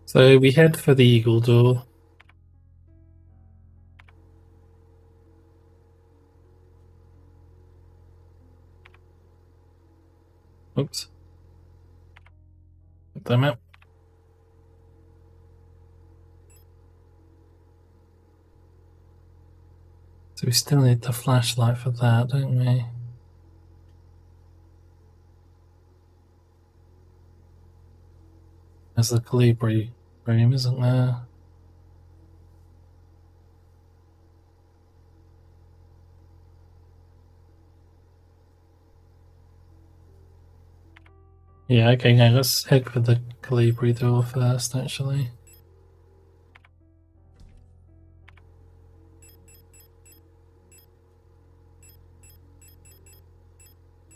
So we head for the Eagle door. Oops. Put them out. So we still need the flashlight for that, don't we? There's the Calibri room, isn't there? Yeah, okay, now let's head for the Calibri door first, actually.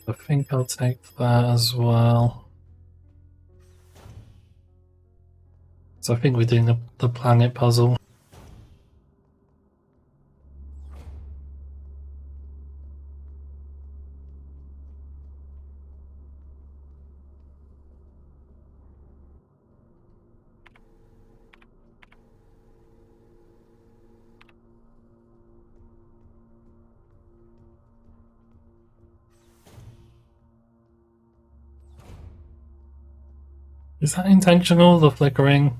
I think I'll take that as well. So I think we're doing the planet puzzle. Is that intentional, the flickering?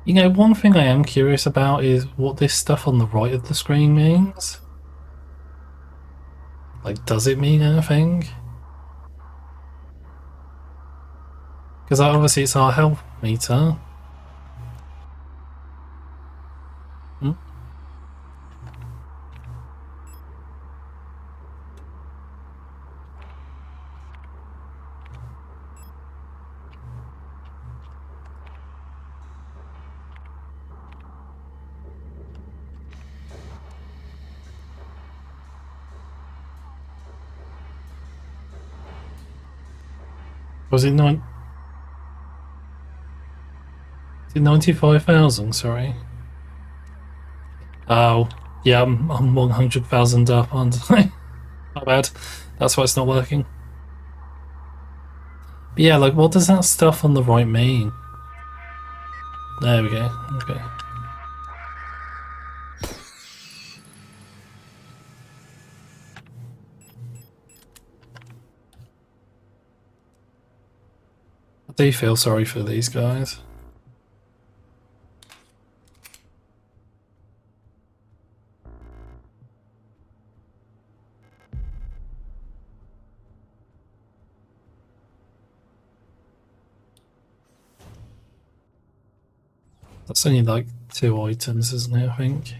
You know, one thing I am curious about is what this stuff on the right of the screen means. Like, does it mean anything? Because obviously it's our health meter. Hmm? Was it 95,000? Sorry. Oh, yeah, I'm 100,000 up, aren't I? Not bad. That's why it's not working. But yeah, like, what does that stuff on the right mean? There we go. Okay. I do feel sorry for these guys. That's only like 2 items, isn't it, I think?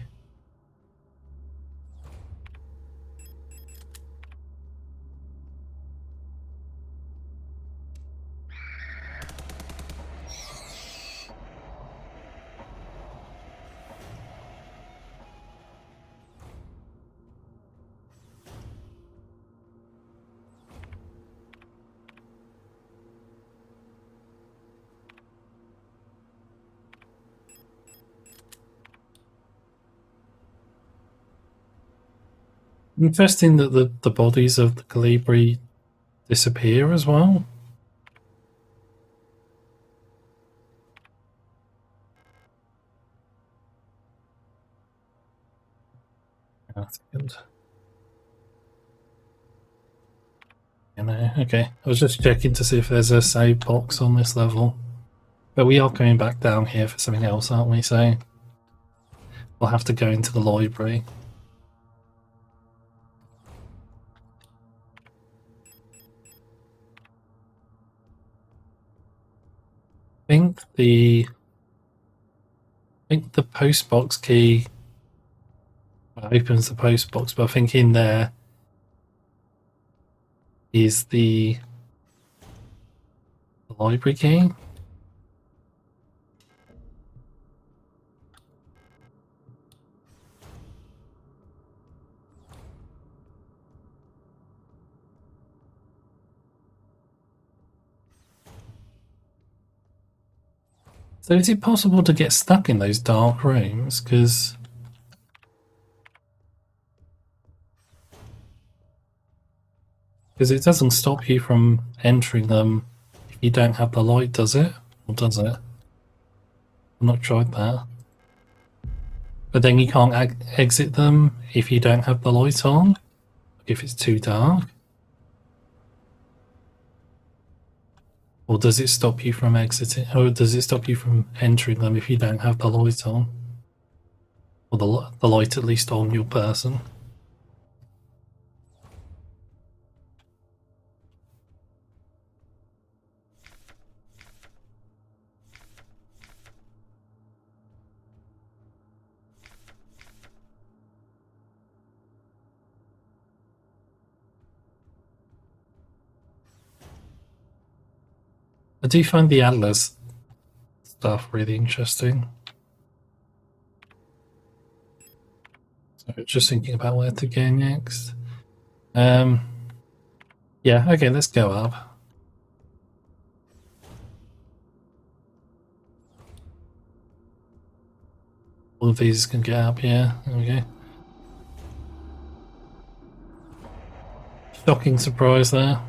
Interesting that the bodies of the Calibri disappear as well. You know, okay. I was just checking to see if there's a save box on this level. But we are coming back down here for something else, aren't we? So we'll have to go into the library. I think the postbox key opens the postbox, but I think in there is the library key. So is it possible to get stuck in those dark rooms? Because it doesn't stop you from entering them if you don't have the light, does it? Or does it? I've not tried that. But then you can't exit them if you don't have the light on? If it's too dark? Or does it stop you from exiting? Or does it stop you from entering them if you don't have the light on? Or the light at least on your person? I do find the Atlas stuff really interesting. So just thinking about where to go next. Yeah, okay, let's go up. All of these can get up, yeah, there we go. Shocking surprise there.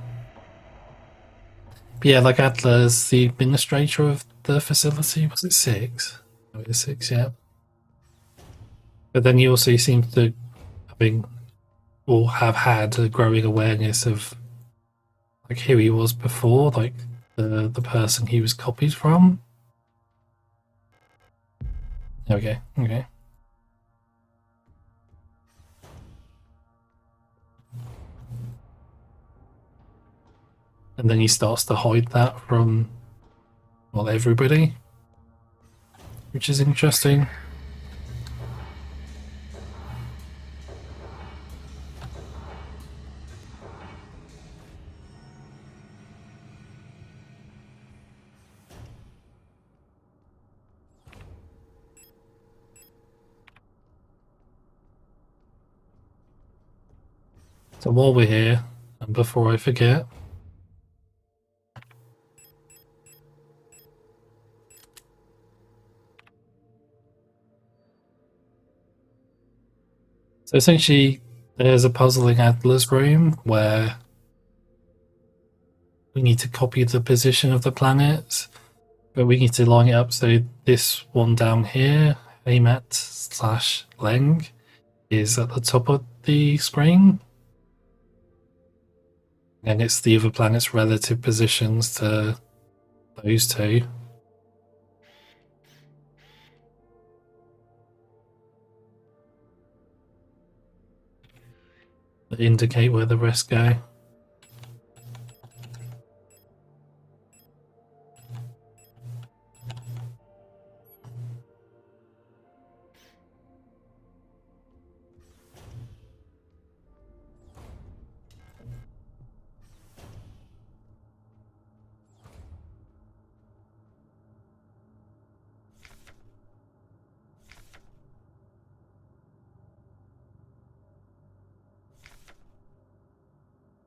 But yeah, like Adler's the administrator of the facility. Was it 6? Oh, it is 6, yeah. But then he also seems to have had a growing awareness of like who he was before, like the person he was copied from. Okay. And then he starts to hide that from, well, everybody, which is interesting. So while we're here, and before I forget, so essentially there's a puzzle in Adler's room where we need to copy the position of the planets, but we need to line it up so this one down here, Amat/Leng, is at the top of the screen. And it's the other planet's relative positions to those two. That indicate where the rest go.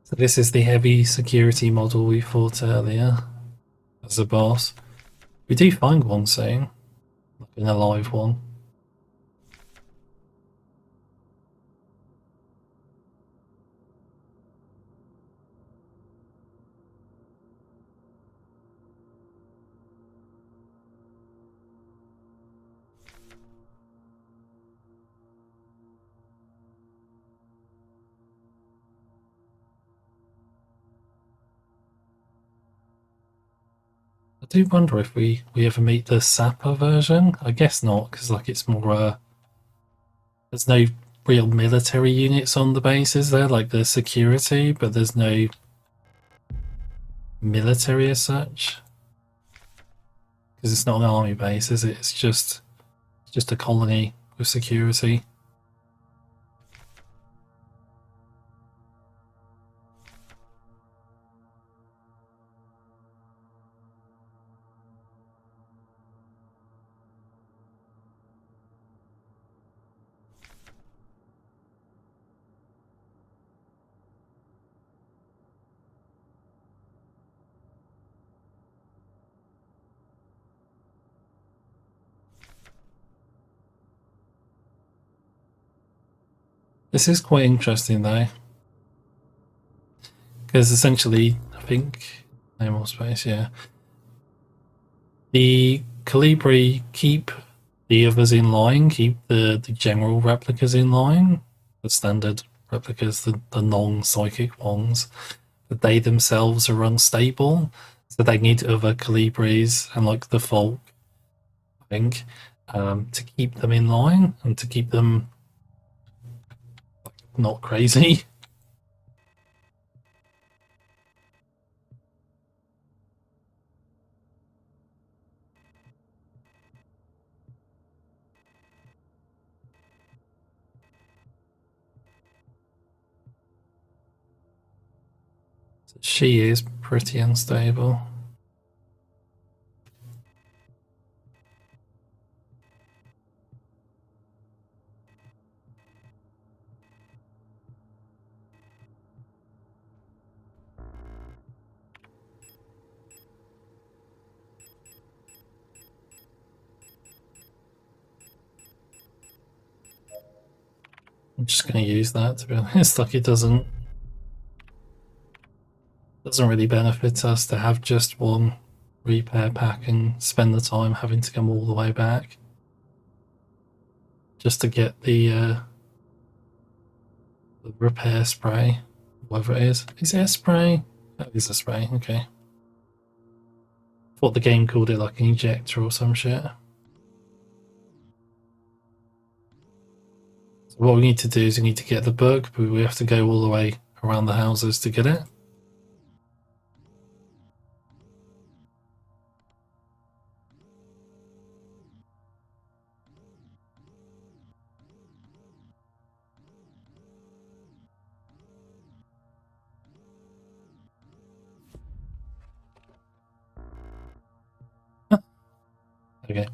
So this is the heavy security model we fought earlier as a boss. We do find one soon, like an alive one. I do wonder if we ever meet the Sapper version. I guess not, because like it's more there's no real military units on the bases there, like the security, but there's no military as such. Because it's not an army base, is it? It's just a colony with security. This is quite interesting though, because essentially, I think no more space. Yeah, the Calibri keep the others in line, keep the general replicas in line, the standard replicas, the non-psychic ones, but they themselves are unstable, so they need other Calibris and like the Folk, I think, to keep them in line and to keep them not crazy. She is pretty unstable. I'm just going to use that, to be honest. Like, it doesn't really benefit us to have just one repair pack and spend the time having to come all the way back just to get the repair spray, whatever it is. Is it a spray? That is a spray, okay. Thought the game called it like an injector or some shit. So what we need to do is we need to get the book, but we have to go all the way around the houses to get it. Okay.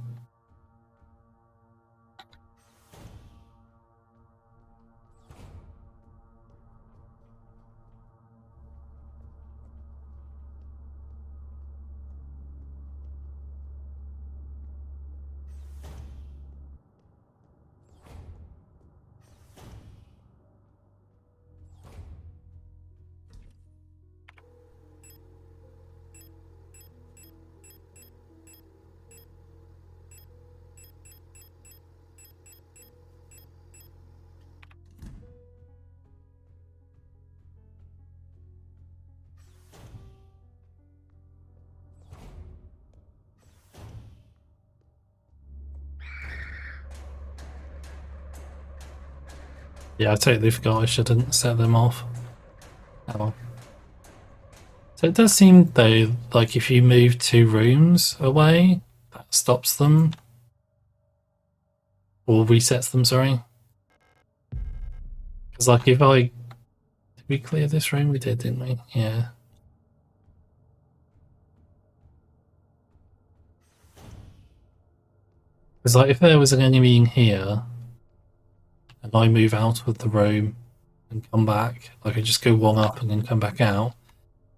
Yeah, I totally forgot I shouldn't set them off. Oh. So it does seem, though, like if you move 2 rooms away, that stops them. Or resets them, sorry. Because, like, if I... Did we clear this room? We did, didn't we? Yeah. Because, like, if there was an enemy in here, and I move out of the room and come back, I could just go one up and then come back out,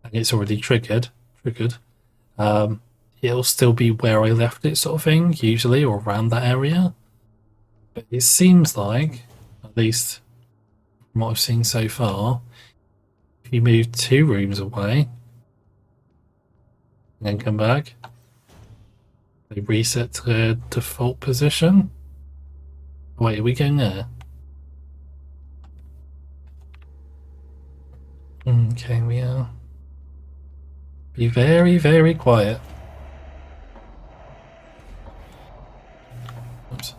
and it's already triggered, it'll still be where I left it, sort of thing, usually, or around that area. But it seems like, at least from what I've seen so far, if you move 2 rooms away and then come back, they reset to their default position. Wait, are we going there? Okay, we are. Be very, very quiet. Oops.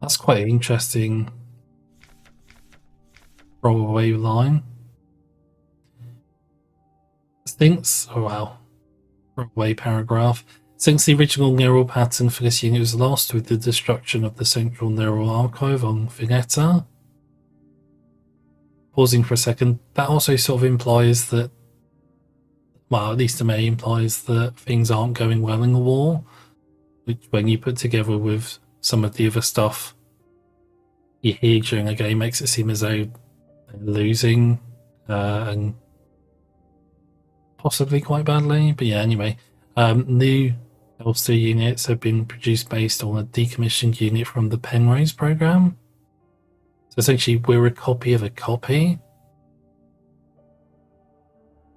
That's quite an interesting throwaway line. Thinks, oh wow, throwaway paragraph. Since the original neural pattern for this unit was lost with the destruction of the central neural archive on Vineta. Pausing for a second, that also sort of implies that, well, at least to me, implies that things aren't going well in the war, which when you put together with some of the other stuff you hear during a game makes it seem as though they're losing, and possibly quite badly. But yeah, anyway, new Elster units have been produced based on a decommissioned unit from the Penrose program. So essentially, we're a copy of a copy,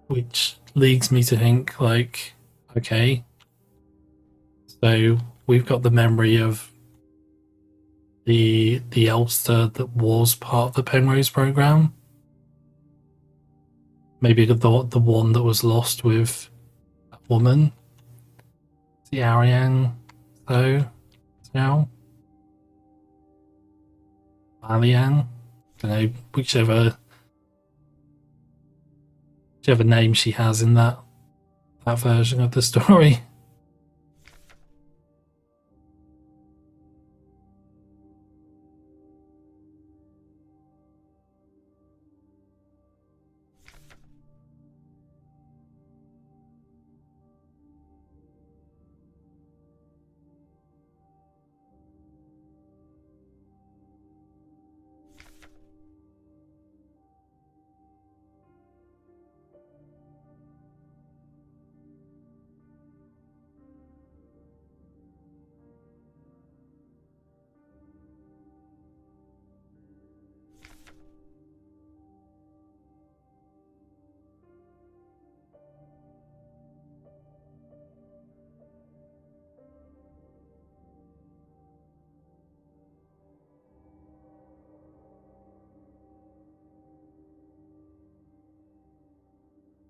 which leads me to think, like, okay, so we've got the memory of the Elster that was part of the Penrose program. Maybe the one that was lost with that woman, the Ariane, though, now Alian, you know, whichever name she has in that version of the story.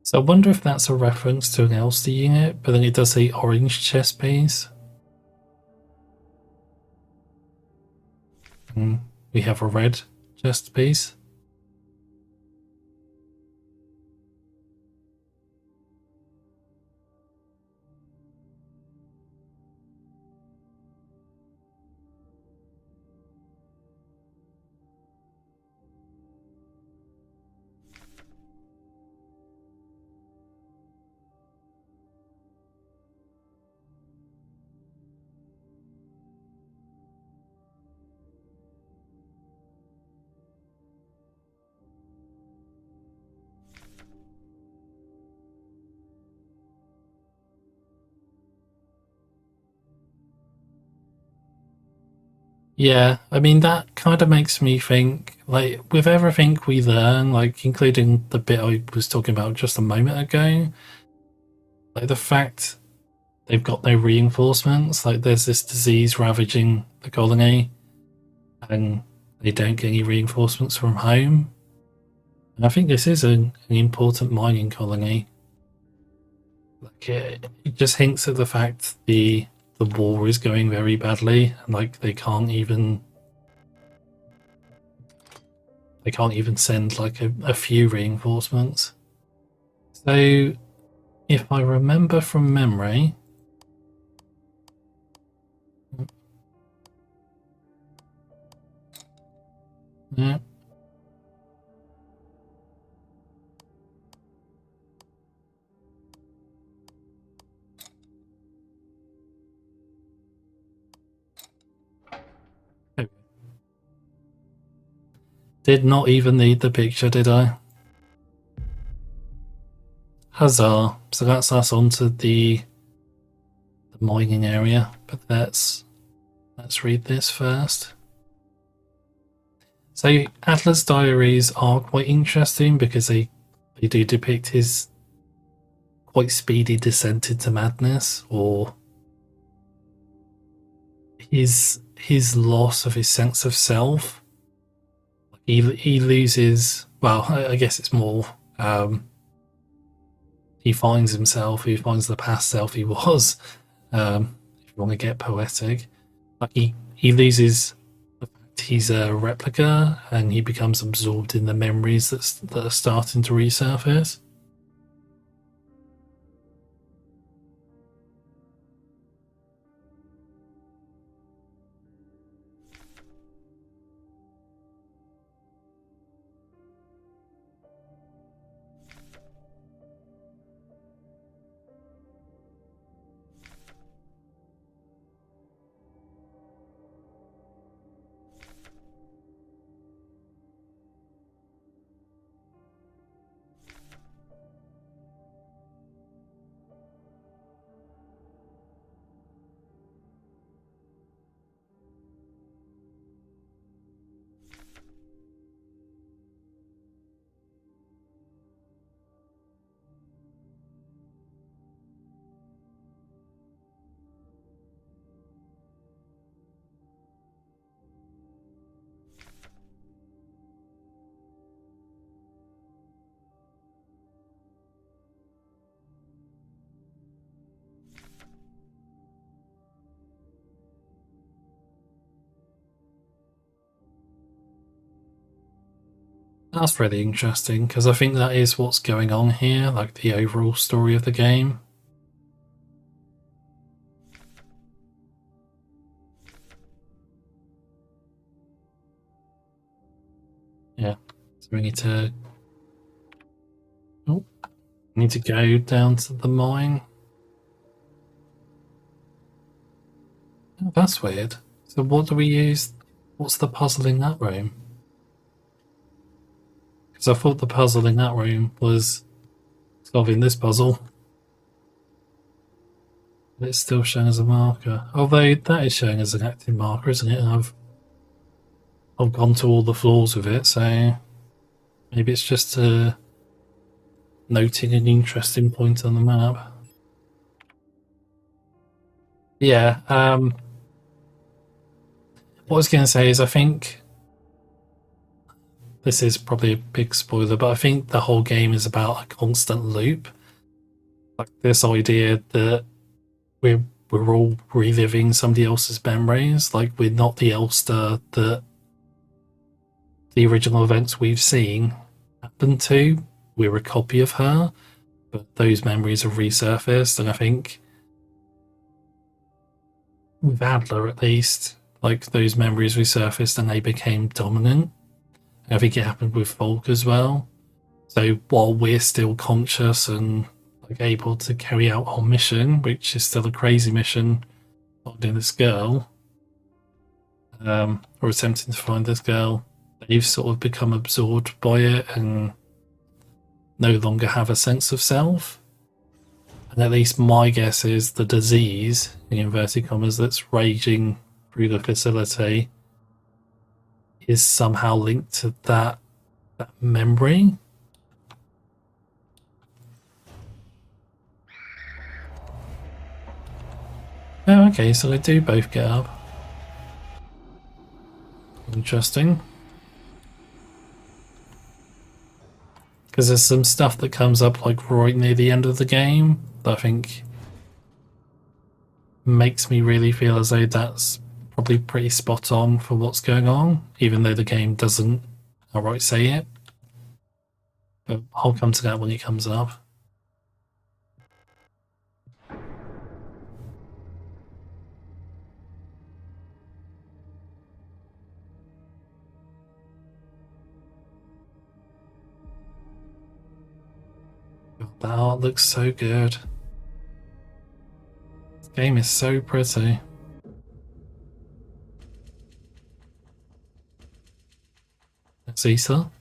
So I wonder if that's a reference to an Elster unit, but then it does say orange chest piece. And we have a red chest piece. Yeah, I mean, that kind of makes me think, like, with everything we learn, like, including the bit I was talking about just a moment ago, like, the fact they've got no reinforcements, like, there's this disease ravaging the colony, and they don't get any reinforcements from home. And I think this is an important mining colony. Like, it just hints at the fact the war is going very badly, and like they can't even send like a few reinforcements. So if I remember from memory, yeah, did not even need the picture, did I? Huzzah! So that's us onto the mining area, but let's read this first. So Adler's diaries are quite interesting because they do depict his quite speedy descent into madness, or his loss of his sense of self. He loses. Well, I guess it's more. He finds himself. He finds the past self he was. If you want to get poetic, like he loses the fact he's a replica, and he becomes absorbed in the memories that are starting to resurface. That's really interesting, because I think that is what's going on here, like the overall story of the game. Yeah, so we need to... Oh, we need to go down to the mine. Oh, that's weird. So what do we use? What's the puzzle in that room? Because I thought the puzzle in that room was solving this puzzle. But it's still showing as a marker. Although that is showing as an active marker, isn't it? And I've gone to all the floors with it, so maybe it's just noting an interesting point on the map. Yeah, what I was going to say is I think this is probably a big spoiler, but I think the whole game is about a constant loop. Like this idea that we're all reliving somebody else's memories. Like we're not the Elster that the original events we've seen happened to. We're a copy of her, but those memories have resurfaced, and I think with Adler at least, like those memories resurfaced and they became dominant. And I think it happened with Volk as well. So while we're still conscious and like able to carry out our mission, which is still a crazy mission, finding this girl, or attempting to find this girl, they've sort of become absorbed by it and no longer have a sense of self. And at least my guess is the disease, in inverted commas, that's raging through the facility is somehow linked to that memory. Oh, okay, so they do both get up. Interesting. Because there's some stuff that comes up like right near the end of the game that I think makes me really feel as though that's probably pretty spot on for what's going on, even though the game doesn't outright say it. But I'll come to that when it comes up. God, that art looks so good. This game is so pretty. That's Issa.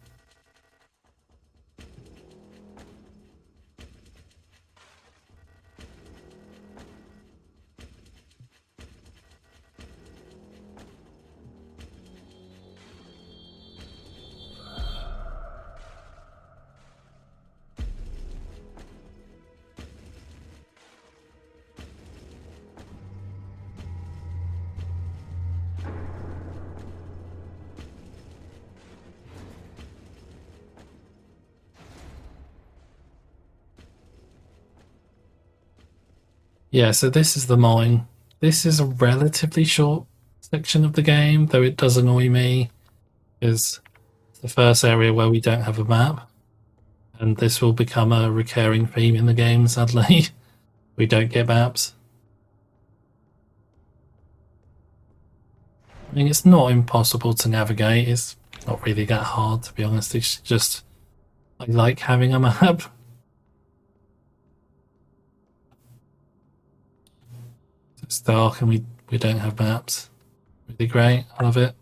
Yeah, so this is the mine. This is a relatively short section of the game, though it does annoy me, is the first area where we don't have a map. And this will become a recurring theme in the game, sadly. We don't get maps. I mean, it's not impossible to navigate. It's not really that hard, to be honest. It's just, I like having a map. It's dark and we don't have maps. Really great. I love it.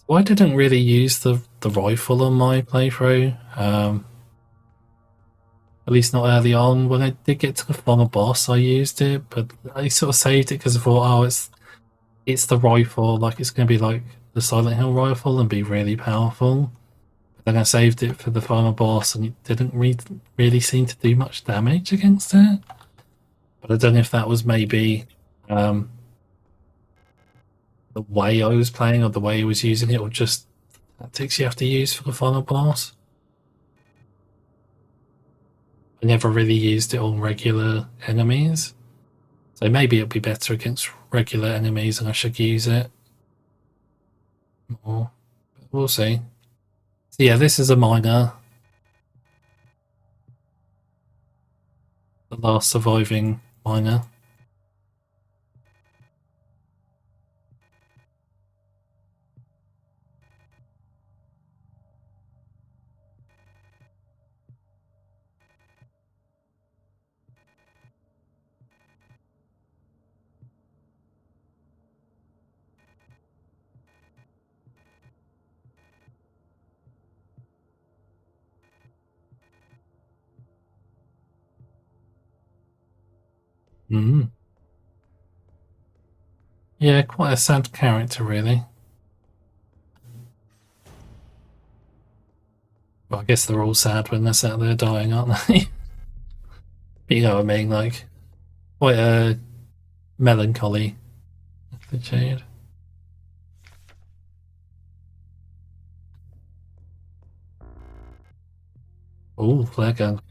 Well, I didn't really use the rifle on my playthrough. I At least not early on. When I did get to the final boss, I used it, but I sort of saved it because I thought, oh, it's the rifle, like it's going to be like the Silent Hill rifle and be really powerful. But then I saved it for the final boss, and it didn't really seem to do much damage against it. But I don't know if that was maybe the way I was playing or the way I was using it, or just tactics you have to use for the final boss. I never really used it on regular enemies. So maybe it'll be better against regular enemies and I should use it more. But we'll see. So yeah, this is a miner. The last surviving miner. Mm. Yeah, quite a sad character, really. Well, I guess they're all sad when they're sat there dying, aren't they? You know what I mean? Like, quite a melancholy attitude. Oh, flare gun.